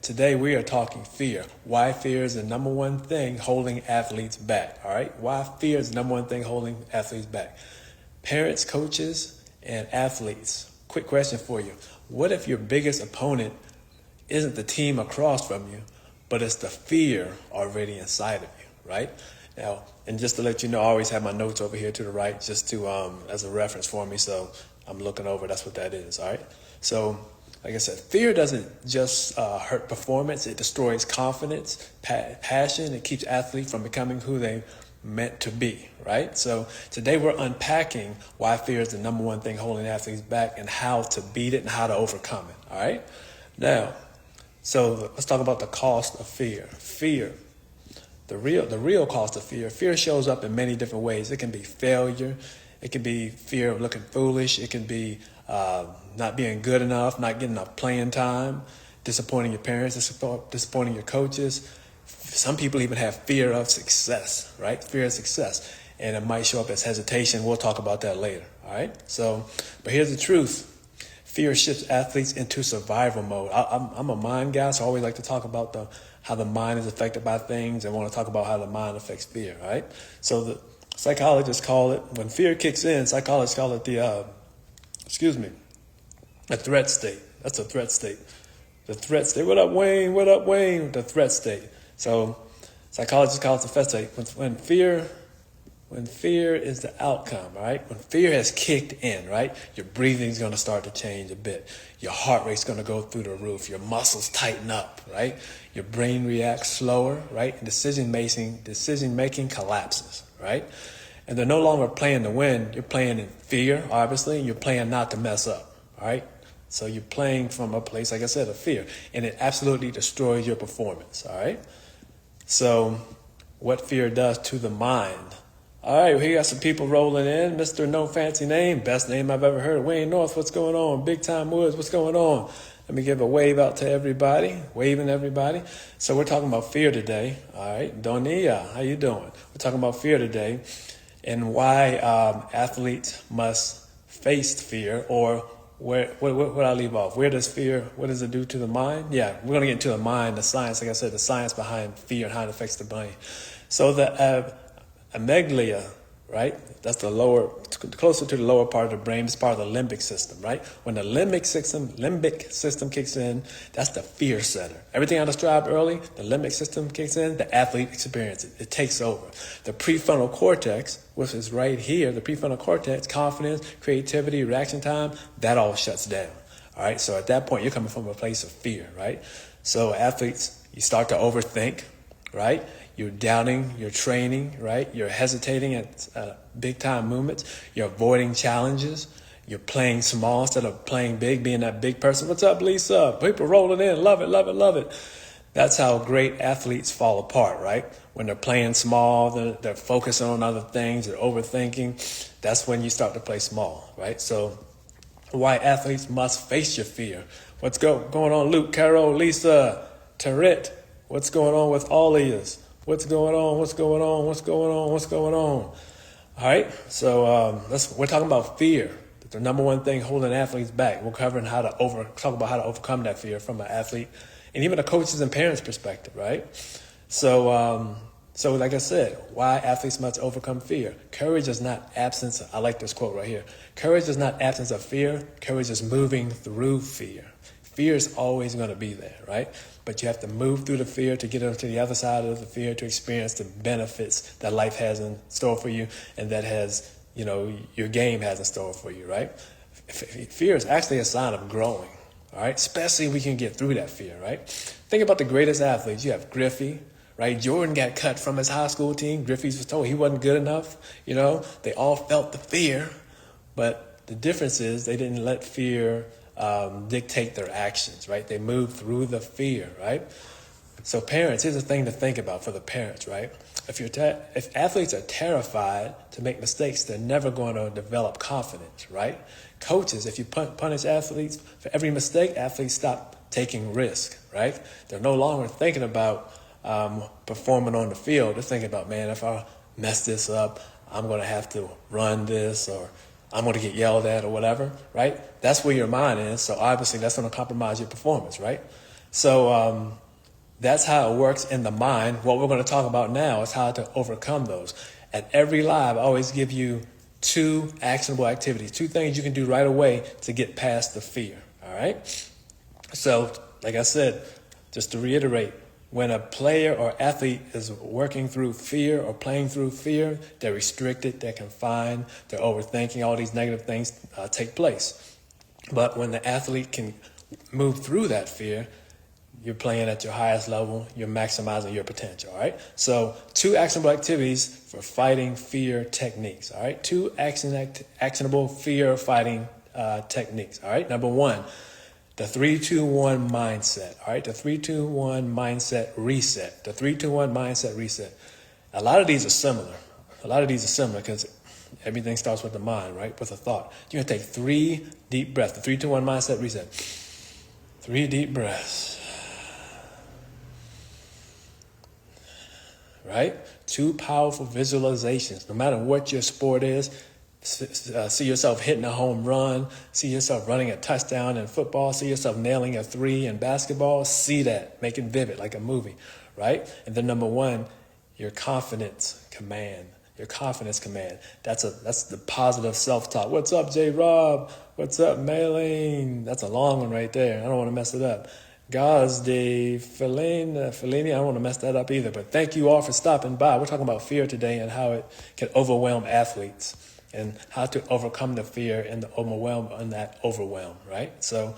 Today we are talking fear. Why fear is the number one thing holding athletes back. All right? Why fear is the number one thing holding athletes back. Parents, coaches, and athletes. Quick question for you. What if your biggest opponent isn't the team across from you, but it's the fear already inside of you, right? Now, and just to let you know, I always have my notes over here to the right just to as a reference for me. So I'm looking over, that's what that is, all right? So like I said, fear doesn't just hurt performance. It destroys confidence, passion. It keeps athletes from becoming who they meant to be, right? So today we're unpacking why fear is the number one thing holding athletes back and how to beat it and how to overcome it, all right? Now, so let's talk about the cost of fear. Fear, the real cost of fear. Fear shows up in many different ways. It can be failure. It can be fear of looking foolish. It can be not being good enough, not getting enough playing time, disappointing your parents, disappointing your coaches. Some people even have fear of success, right? Fear of success. And it might show up as hesitation. We'll talk about that later, all right? So, but here's the truth. Fear shifts athletes into survival mode. I'm a mind guy, so I always like to talk about how the mind is affected by things and want to talk about how the mind affects fear, right? So the psychologists call it, when fear kicks in, psychologists call it a threat state. That's a threat state. The threat state. What up, Wayne? What up, Wayne? The threat state. So psychologists call it the threat state. When fear is the outcome, right? When fear has kicked in, right? Your breathing is going to start to change a bit. Your heart rate's going to go through the roof. Your muscles tighten up, right? Your brain reacts slower, right? And decision making collapses, right? And they're no longer playing to win. You're playing in fear, obviously, and you're playing not to mess up, all right? So you're playing from a place, like I said, of fear, and it absolutely destroys your performance, all right? So what fear does to the mind. All right, we got some people rolling in. Mr. No Fancy Name, best name I've ever heard. Wayne North, what's going on? Big Time Woods, what's going on? Let me give a wave out to everybody, waving everybody. So we're talking about fear today, all right? Donia, how you doing? We're talking about fear today and why athletes must face fear, or where I leave off? Where does fear, what does it do to the mind? Yeah, we're going to get into the mind, the science, like I said, the science behind fear and how it affects the brain. So the amygdala, right? That's the lower, closer to the lower part of the brain. It's part of the limbic system, right? When the limbic system kicks in, that's the fear center. Everything I described early, the limbic system kicks in, the athlete experiences it. It takes over. The prefrontal cortex, which is right here, the prefrontal cortex, confidence, creativity, reaction time, that all shuts down. All right. So at that point, you're coming from a place of fear, right? So athletes, you start to overthink, right? You're doubting your training, right? You're hesitating at big time movements. You're avoiding challenges. You're playing small instead of playing big, being that big person. What's up, Lisa? People rolling in. Love it, love it, love it. That's how great athletes fall apart, right? When they're playing small, they're focusing on other things, they're overthinking. That's when you start to play small, right? So why athletes must face your fear. What's going on, Luke, Carol, Lisa, Tarrant? What's going on with all of you? What's going on? What's going on? What's going on? What's going on? All right. So we're talking about fear. The number one thing holding athletes back. We're covering talk about how to overcome that fear from an athlete and even a coaches and parents perspective, right? So like I said, why athletes must overcome fear. Courage is not absence. I like this quote right here. Courage is not absence of fear. Courage is moving through fear. Fear is always going to be there, right? But you have to move through the fear to get to the other side of the fear to experience the benefits that life has in store for you and that has, your game has in store for you, right? Fear is actually a sign of growing, all right? Especially if we can get through that fear, right? Think about the greatest athletes. You have Griffey, right? Jordan got cut from his high school team. Griffey was told he wasn't good enough. They all felt the fear, but the difference is they didn't let fear dictate their actions, right? They move through the fear, right? So parents, here's the thing to think about for the parents, right? If athletes are terrified to make mistakes, they're never going to develop confidence, right? Coaches, if you punish athletes for every mistake, athletes stop taking risk, right? They're no longer thinking about performing on the field. They're thinking about, man, if I mess this up, I'm going to have to run this, or I'm going to get yelled at or whatever, right? That's where your mind is. So obviously that's going to compromise your performance, right? So that's how it works in the mind. What we're going to talk about now is how to overcome those. At every live, I always give you 2 actionable activities, 2 things you can do right away to get past the fear. All right. So, like I said, just to reiterate, when a player or athlete is working through fear or playing through fear, they're restricted, they're confined, they're overthinking, all these negative things take place. But when the athlete can move through that fear, you're playing at your highest level, you're maximizing your potential, all right? So 2 actionable activities for fighting fear techniques, all right? 2 actionable fear fighting techniques, all right? Number 1, the 3-2-1 mindset, all right? The 3-2-1 mindset reset. The 3-2-1 mindset reset. A lot of these are similar. Because everything starts with the mind, right? With a thought. You're going to take 3 deep breaths. The 3-2-1 mindset reset. 3 deep breaths. Right? 2 powerful visualizations. No matter what your sport is, see yourself hitting a home run, see yourself running a touchdown in football, see yourself nailing a 3 in basketball, see that, make it vivid like a movie, right? And then number 1, your confidence command. Your confidence command. That's the positive self-talk. What's up, J. Rob? What's up, Maylene? That's a long one right there. I don't want to mess it up. Gazde, Fellaini, I don't want to mess that up either. But thank you all for stopping by. We're talking about fear today and how it can overwhelm athletes and how to overcome the fear and the overwhelm and that overwhelm, right? So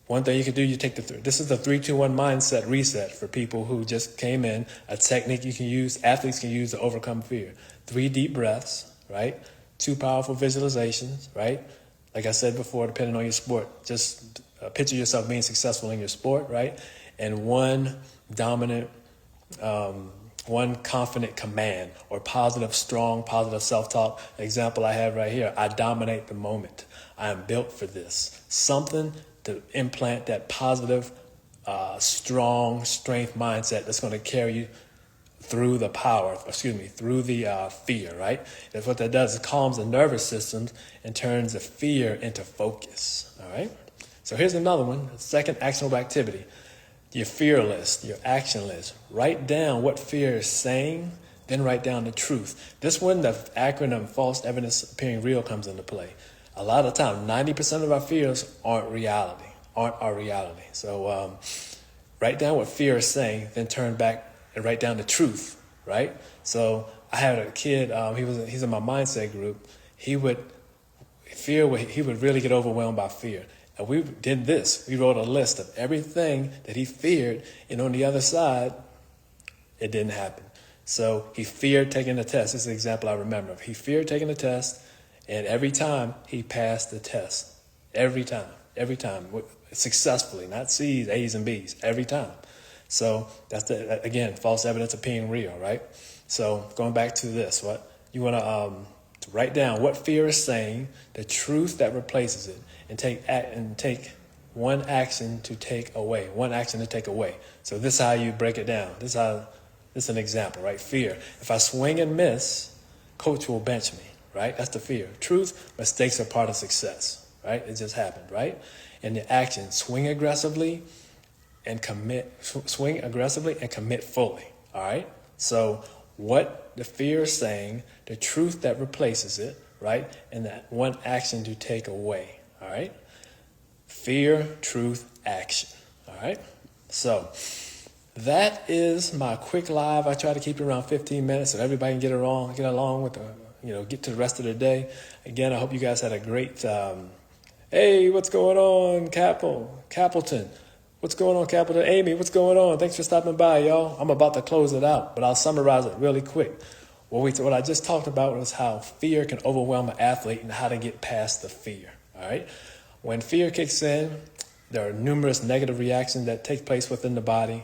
one thing you can do, you take this is the 3-2-1 mindset reset for people who just came in, a technique you can use, athletes can use to overcome fear. 3 deep breaths, right? 2 powerful visualizations, right? Like I said before, depending on your sport, just picture yourself being successful in your sport, right? And 1 dominant, 1 confident command or strong positive self-talk. Example I have right here, I dominate the moment. I am built for this. Something to implant that positive, strong strength mindset that's going to carry you through the fear, right? That's what that does. It calms the nervous system and turns the fear into focus, all right? So here's another one, second actionable activity. Your fear list, your action list. Write down what fear is saying, then write down the truth. This one, the acronym false evidence appearing real comes into play. A lot of the time, 90% of our fears aren't our reality. So write down what fear is saying, then turn back and write down the truth, right? So I had a kid, he's in my mindset group. He would really get overwhelmed by fear. And we did this. We wrote a list of everything that he feared, and on the other side, it didn't happen. So he feared taking the test. This is an example I remember. He feared taking the test, and every time he passed the test. Every time, successfully, not C's, A's, and B's, every time. So that's again, false evidence appearing real, right? So going back to this, what you want to write down what fear is saying, the truth that replaces it, and take 1 action to take away. 1 action to take away. So this is how you break it down. This is an example, right? Fear. If I swing and miss, coach will bench me, right? That's the fear. Truth, mistakes are part of success, right? It just happened, right? And the action, swing aggressively and commit fully, all right? So what the fear is saying, the truth that replaces it, right? And that 1 action to take away. All right? Fear, truth, action. All right? So that is my quick live. I try to keep it around 15 minutes so everybody can get along with get to the rest of the day. Again, I hope you guys had a great, hey, what's going on, Capleton? What's going on, Capleton? Amy, what's going on? Thanks for stopping by, y'all. I'm about to close it out, but I'll summarize it really quick. What I just talked about was how fear can overwhelm an athlete and how to get past the fear. All right. When fear kicks in, there are numerous negative reactions that take place within the body.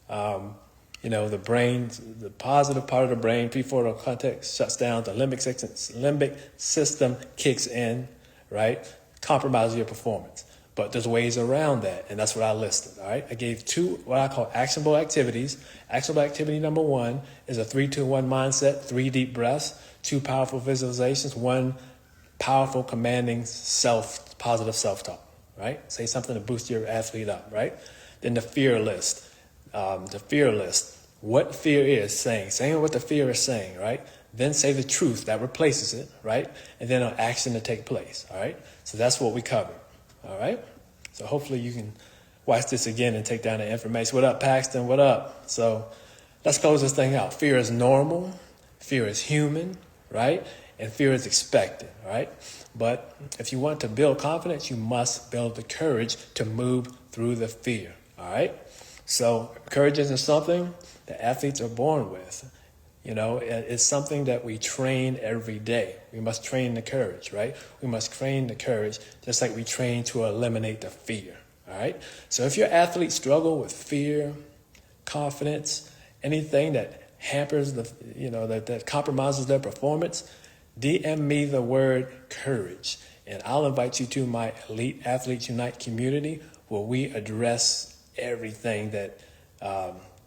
The brain, the positive part of the brain, prefrontal cortex shuts down. The limbic system kicks in, right? Compromises your performance. But there's ways around that, and that's what I listed. All right. I gave 2 what I call actionable activities. Actionable activity number 1 is a 3-2-1 mindset, 3 deep breaths, 2 powerful visualizations, 1 powerful, commanding positive self-talk, right? Say something to boost your athlete up, right? Then the fear list. The fear list. What fear is saying what the fear is saying, right? Then say the truth that replaces it, right? And then an action to take place, all right? So that's what we covered, all right? So hopefully you can watch this again and take down the information. What up, Paxton? What up? So let's close this thing out. Fear is normal. Fear is human, right? And fear is expected, right? But if you want to build confidence, you must build the courage to move through the fear, all right? So courage isn't something that athletes are born with. You know, it's something that we train every day. We must train the courage, right? We must train the courage just like we train to eliminate the fear, all right? So if your athletes struggle with fear, confidence, anything that hampers that compromises their performance, DM me the word courage, and I'll invite you to my Elite Athletes Unite community where we address everything that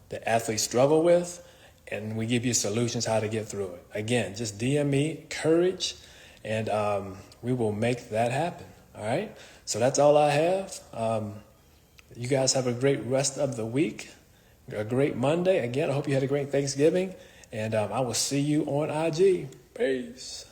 the athletes struggle with, and we give you solutions how to get through it. Again, just DM me courage, and we will make that happen, all right? So that's all I have. You guys have a great rest of the week, a great Monday. Again, I hope you had a great Thanksgiving, and I will see you on IG. Peace.